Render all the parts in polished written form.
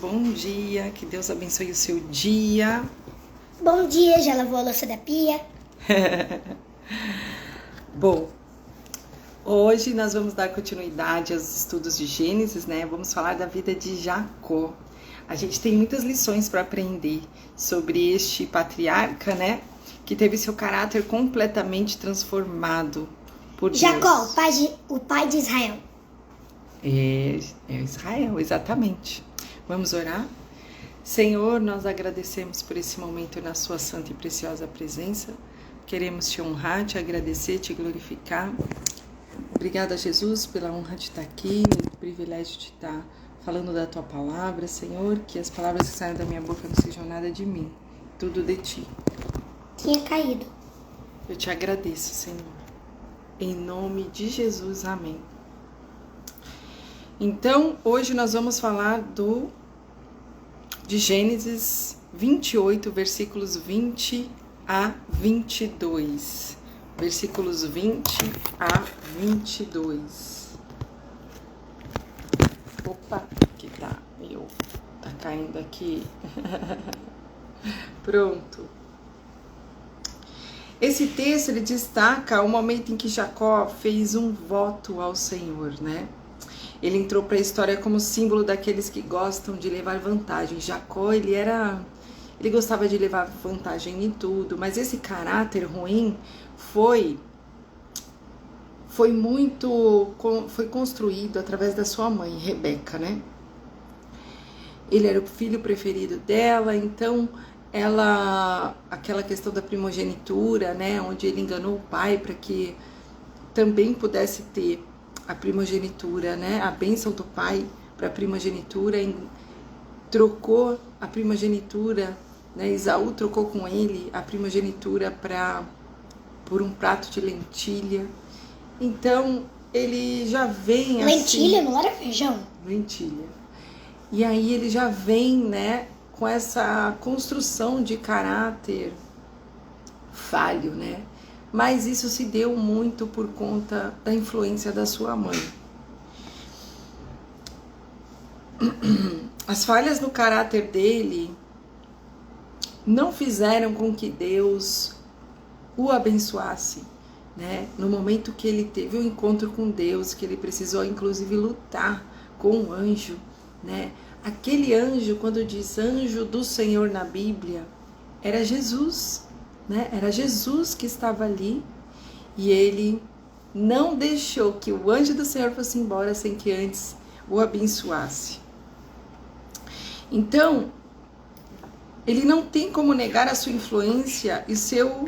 Bom dia, que Deus abençoe o seu dia. Bom dia, já lavou a louça da pia? Bom, hoje nós vamos dar continuidade aos estudos de Gênesis, né? Vamos falar da vida de Jacó. A gente tem muitas lições para aprender sobre este patriarca, né? Que teve seu caráter completamente transformado por Deus. Jacó, o pai de Israel. É Israel, exatamente. Vamos orar? Senhor, nós agradecemos por esse momento na sua santa e preciosa presença. Queremos te honrar, te agradecer, te glorificar. Obrigada, Jesus, pela honra de estar aqui, o privilégio de estar falando da tua palavra. Senhor, que as palavras que saem da minha boca não sejam nada de mim, tudo de ti. Tinha caído. Eu te agradeço, Senhor. Em nome de Jesus, amém. Então, hoje nós vamos falar de Gênesis 28, versículos 20 a 22. Versículos 20 a 22. Opa, que tá caindo aqui. Pronto. Esse texto ele destaca o momento em que Jacó fez um voto ao Senhor, né? Ele entrou para a história como símbolo daqueles que gostam de levar vantagem. Jacó, ele gostava de levar vantagem em tudo, mas esse caráter ruim foi construído através da sua mãe, Rebeca, né? Ele era o filho preferido dela, então aquela questão da primogenitura, né, onde ele enganou o pai para que também pudesse ter a primogenitura, né? A bênção do pai para a primogenitura, trocou a primogenitura, né? Esaú trocou com ele a primogenitura por um prato de lentilha. Então, ele já vem lentilha, não era feijão? Lentilha. E aí ele já vem, né, com essa construção de caráter falho, né? Mas isso se deu muito por conta da influência da sua mãe. As falhas no caráter dele não fizeram com que Deus o abençoasse, né? No momento que ele teve o encontro com Deus, que ele precisou inclusive lutar com um anjo, né? Aquele anjo, quando diz anjo do Senhor na Bíblia, era Jesus, né? Era Jesus que estava ali e ele não deixou que o anjo do Senhor fosse embora sem que antes o abençoasse. Então, ele não tem como negar a sua influência e seu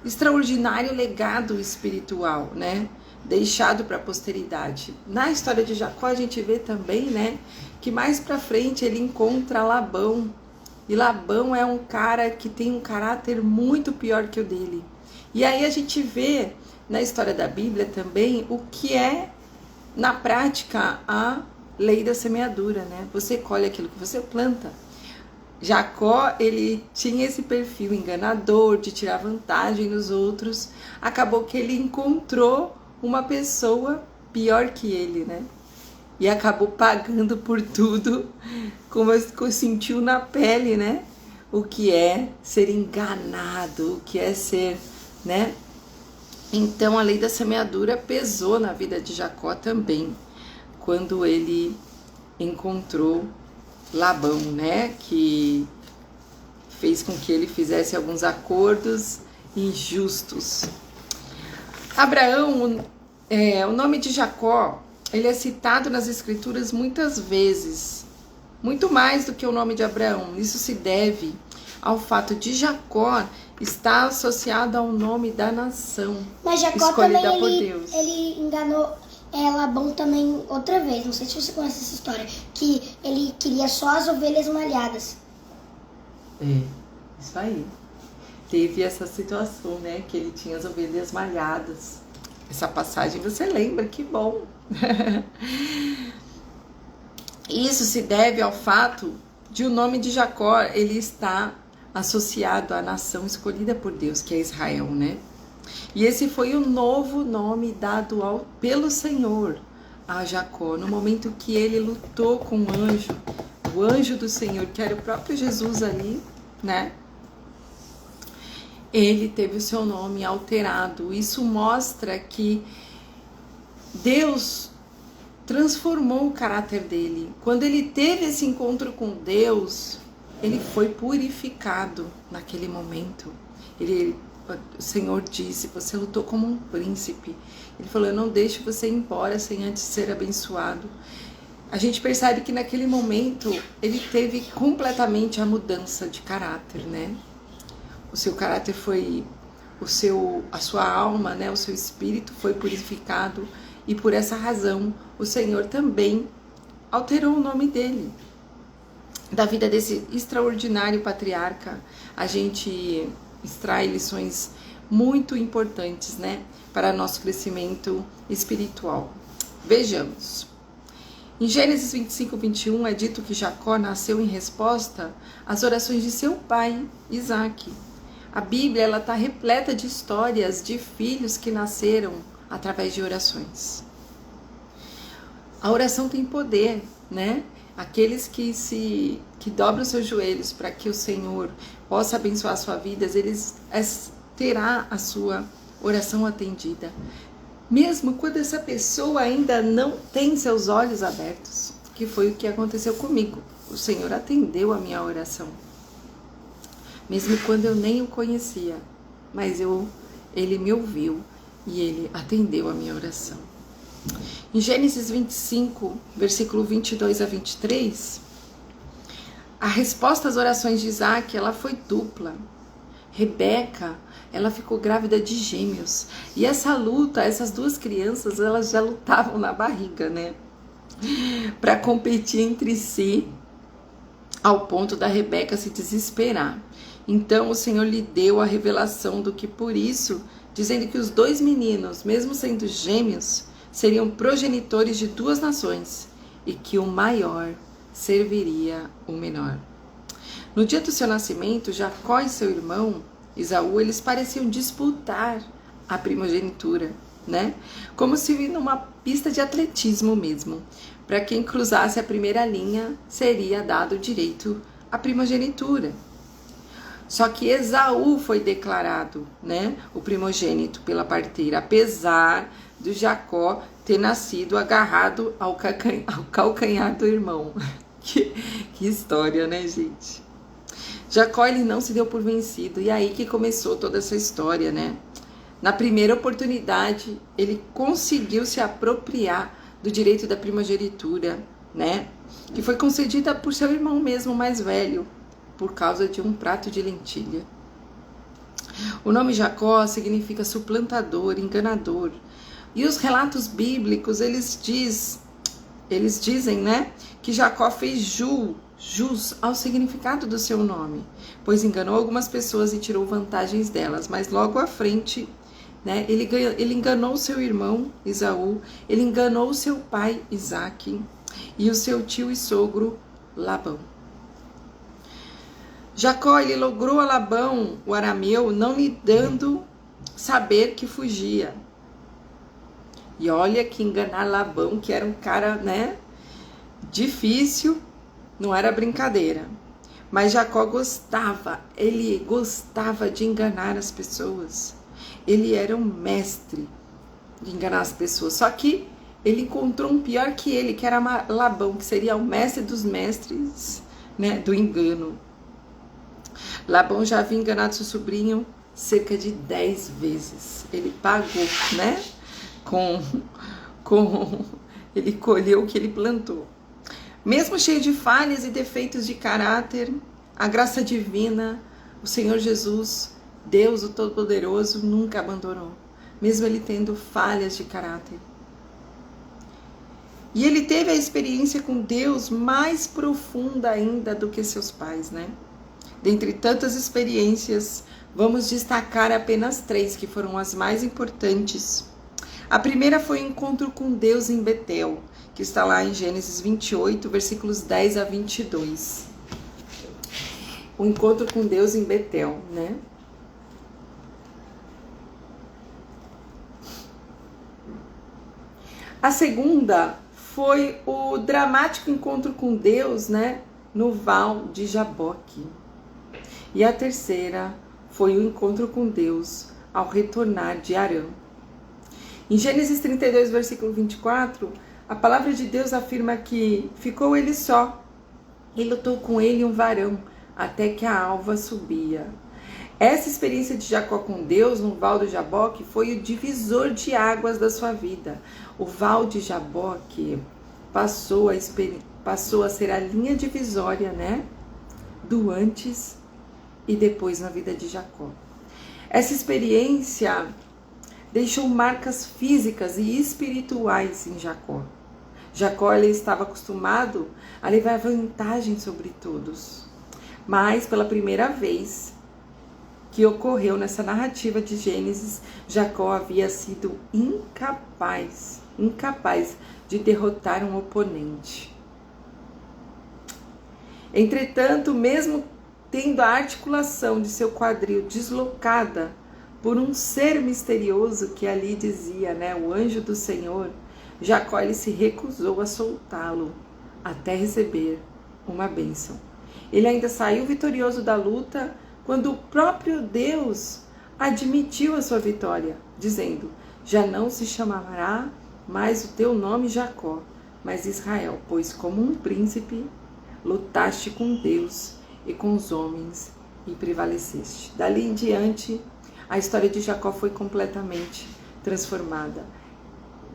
extraordinário legado espiritual, né? Deixado para a posteridade. Na história de Jacó a gente vê também, né, que mais para frente ele encontra Labão. E Labão é um cara que tem um caráter muito pior que o dele. E aí a gente vê na história da Bíblia também o que é, na prática, a lei da semeadura, né? Você colhe aquilo que você planta. Jacó, ele tinha esse perfil enganador, de tirar vantagem nos outros. Acabou que ele encontrou uma pessoa pior que ele, né? E acabou pagando por tudo, como sentiu na pele, né? O que é ser enganado, o que é ser, né? Então a lei da semeadura pesou na vida de Jacó também, quando ele encontrou Labão, né? Que fez com que ele fizesse alguns acordos injustos. Abraão, o nome de Jacó, ele é citado nas escrituras muitas vezes, muito mais do que o nome de Abraão. Isso se deve ao fato de Jacó estar associado ao nome da nação. Mas Jacó escolhida também, por Deus. Ele enganou Labão também outra vez, não sei se você conhece essa história, que ele queria só as ovelhas malhadas. Isso aí. Teve essa situação, né, que ele tinha as ovelhas malhadas. Essa passagem você lembra, que bom. Isso se deve ao fato de o nome de Jacó, ele está associado à nação escolhida por Deus, que é Israel, né? E esse foi o novo nome dado pelo Senhor a Jacó, no momento que ele lutou com o anjo o anjo do Senhor, que era o próprio Jesus ali, né? Ele teve o seu nome alterado. Isso mostra que Deus transformou o caráter dele. Quando ele teve esse encontro com Deus, ele foi purificado naquele momento. O Senhor disse: você lutou como um príncipe. Ele falou: eu não deixo você ir embora sem antes ser abençoado. A gente percebe que naquele momento ele teve completamente a mudança de caráter, né? O seu caráter foi, a sua alma, né? O seu espírito foi purificado, e por essa razão o Senhor também alterou o nome dele. Da vida desse extraordinário patriarca, a gente extrai lições muito importantes, né, para nosso crescimento espiritual. Vejamos. Em Gênesis 25, 21 é dito que Jacó nasceu em resposta às orações de seu pai, Isaac. A Bíblia está repleta de histórias de filhos que nasceram através de orações. A oração tem poder, né? Aqueles que dobram seus joelhos para que o Senhor possa abençoar a sua vida, eles terá a sua oração atendida. Mesmo quando essa pessoa ainda não tem seus olhos abertos, que foi o que aconteceu comigo. O Senhor atendeu a minha oração. Mesmo quando eu nem o conhecia, mas ele me ouviu e ele atendeu a minha oração. Em Gênesis 25, versículo 22 a 23, a resposta às orações de Isaac, ela foi dupla. Rebeca, ela ficou grávida de gêmeos. E essa luta, essas duas crianças, elas já lutavam na barriga, né? Para competir entre si, ao ponto da Rebeca se desesperar. Então o Senhor lhe deu a revelação do que por isso, dizendo que os dois meninos, mesmo sendo gêmeos, seriam progenitores de duas nações e que o maior serviria o menor. No dia do seu nascimento, Jacó e seu irmão Esaú, eles pareciam disputar a primogenitura, né? Como se numa pista de atletismo mesmo. Para quem cruzasse a primeira linha, seria dado o direito à primogenitura. Só que Esaú foi declarado, né, o primogênito pela parteira, apesar do Jacó ter nascido agarrado ao calcanhar do irmão. Que história, né, gente? Jacó, ele não se deu por vencido, e aí que começou toda essa história, né? Na primeira oportunidade, ele conseguiu se apropriar do direito da primogenitura, né? Que foi concedida por seu irmão mesmo mais velho, por causa de um prato de lentilha. O nome Jacó significa suplantador, enganador. E os relatos bíblicos, eles dizem, né, que Jacó fez jus ao significado do seu nome, pois enganou algumas pessoas e tirou vantagens delas, mas logo à frente, né, ele enganou seu irmão Esaú, ele enganou seu pai Isaac e o seu tio e sogro Labão. Jacó, ele logrou a Labão, o arameu, não lhe dando saber que fugia. E olha que enganar Labão, que era um cara, né, difícil, não era brincadeira. Mas Jacó ele gostava de enganar as pessoas. Ele era um mestre de enganar as pessoas. Só que ele encontrou um pior que ele, que era Labão, que seria o mestre dos mestres, né, do engano. Labão já havia enganado seu sobrinho cerca de 10 vezes. Ele pagou, né? Ele colheu o que ele plantou. Mesmo cheio de falhas e defeitos de caráter, a graça divina, o Senhor Jesus, Deus o Todo-Poderoso, nunca abandonou, mesmo ele tendo falhas de caráter. E ele teve a experiência com Deus mais profunda ainda do que seus pais, né? Dentre tantas experiências, vamos destacar apenas 3 que foram as mais importantes. A primeira foi o encontro com Deus em Betel, que está lá em Gênesis 28, versículos 10 a 22. O encontro com Deus em Betel, né? A segunda foi o dramático encontro com Deus, né? no val de Jaboque. E a terceira foi o encontro com Deus ao retornar de Harã. Em Gênesis 32, versículo 24, a palavra de Deus afirma que ficou ele só e lutou com ele um varão até que a alva subia. Essa experiência de Jacó com Deus no val de Jaboque foi o divisor de águas da sua vida. O val de Jaboque passou a ser a linha divisória, né, do antes e depois na vida de Jacó. Essa experiência deixou marcas físicas e espirituais em Jacó. Jacó ele estava acostumado a levar vantagem sobre todos. Mas pela primeira vez que ocorreu nessa narrativa de Gênesis, Jacó havia sido incapaz de derrotar um oponente. Entretanto, mesmo tendo a articulação de seu quadril deslocada por um ser misterioso que ali dizia, né, o anjo do Senhor, Jacó ele se recusou a soltá-lo até receber uma bênção. Ele ainda saiu vitorioso da luta quando o próprio Deus admitiu a sua vitória, dizendo: já não se chamará mais o teu nome Jacó, mas Israel, pois como um príncipe lutaste com Deus e com os homens e prevaleceste. Dali em diante, a história de Jacó foi completamente transformada.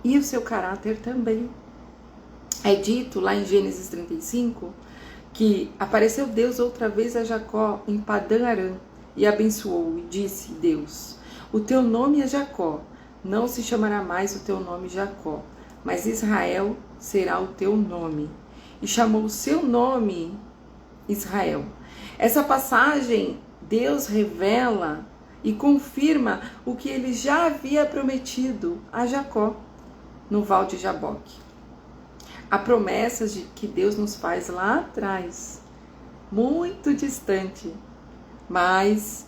E o seu caráter também. É dito lá em Gênesis 35 que apareceu Deus outra vez a Jacó em Padã Arã e abençoou, e disse Deus: o teu nome é Jacó, não se chamará mais o teu nome Jacó, mas Israel será o teu nome. E chamou o seu nome Israel. Essa passagem, Deus revela e confirma o que ele já havia prometido a Jacó no val de Jaboque. Há promessas que Deus nos faz lá atrás, muito distante, mas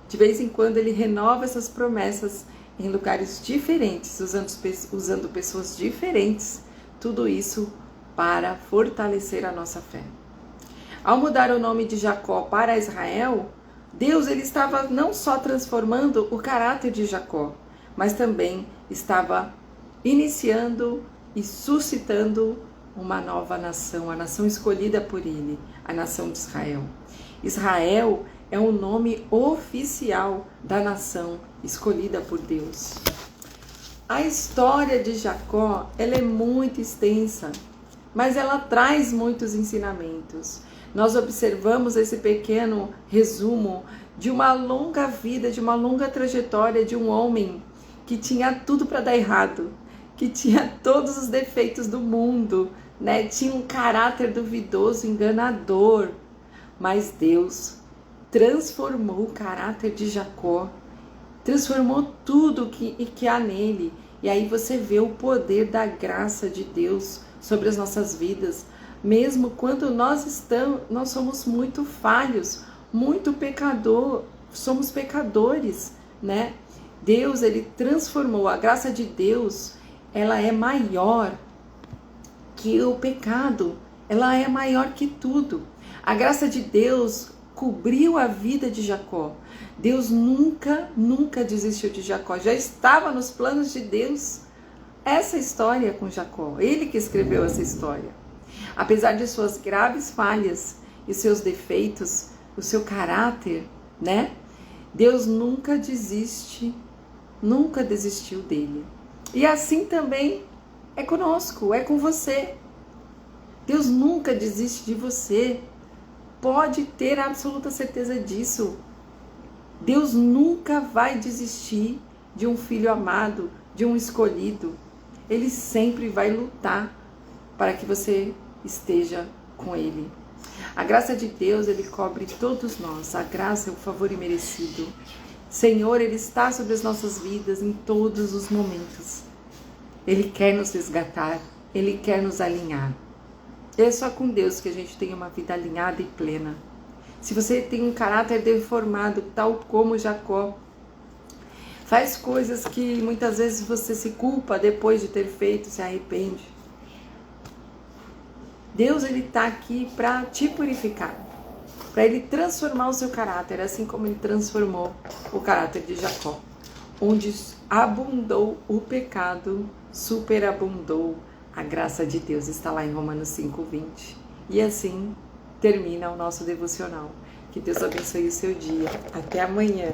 de vez em quando ele renova essas promessas em lugares diferentes, usando pessoas diferentes, tudo isso para fortalecer a nossa fé. Ao mudar o nome de Jacó para Israel, Deus ele estava não só transformando o caráter de Jacó, mas também estava iniciando e suscitando uma nova nação, a nação escolhida por ele, a nação de Israel. Israel é o nome oficial da nação escolhida por Deus. A história de Jacó, ela é muito extensa, mas ela traz muitos ensinamentos. Nós observamos esse pequeno resumo de uma longa vida, de uma longa trajetória de um homem que tinha tudo para dar errado, que tinha todos os defeitos do mundo, né? Tinha um caráter duvidoso, enganador, mas Deus transformou o caráter de Jacó, transformou tudo que há nele. E aí você vê o poder da graça de Deus sobre as nossas vidas, mesmo quando nós somos muito falhos, muito somos pecadores, né? Deus, ele transformou, a graça de Deus, ela é maior que o pecado, ela é maior que tudo. A graça de Deus cobriu a vida de Jacó. Deus nunca desistiu de Jacó, já estava nos planos de Deus essa história com Jacó, ele que escreveu essa história. Apesar de suas graves falhas e seus defeitos, o seu caráter, né? Deus nunca desistiu dele. E assim também é conosco, é com você. Deus nunca desiste de você. Pode ter absoluta certeza disso. Deus nunca vai desistir de um filho amado, de um escolhido. Ele sempre vai lutar para que você esteja com ele. A graça de Deus, ele cobre todos nós. A graça é o favor imerecido. Senhor, ele está sobre as nossas vidas em todos os momentos. Ele quer nos resgatar, ele quer nos alinhar. É só com Deus que a gente tem uma vida alinhada e plena. Se você tem um caráter deformado, tal como Jacó, faz coisas que muitas vezes você se culpa depois de ter feito, se arrepende. Deus, ele está aqui para te purificar, para ele transformar o seu caráter, assim como ele transformou o caráter de Jacó, onde abundou o pecado, superabundou a graça de Deus. Está lá em Romanos 5:20. E assim termina o nosso devocional. Que Deus abençoe o seu dia. Até amanhã.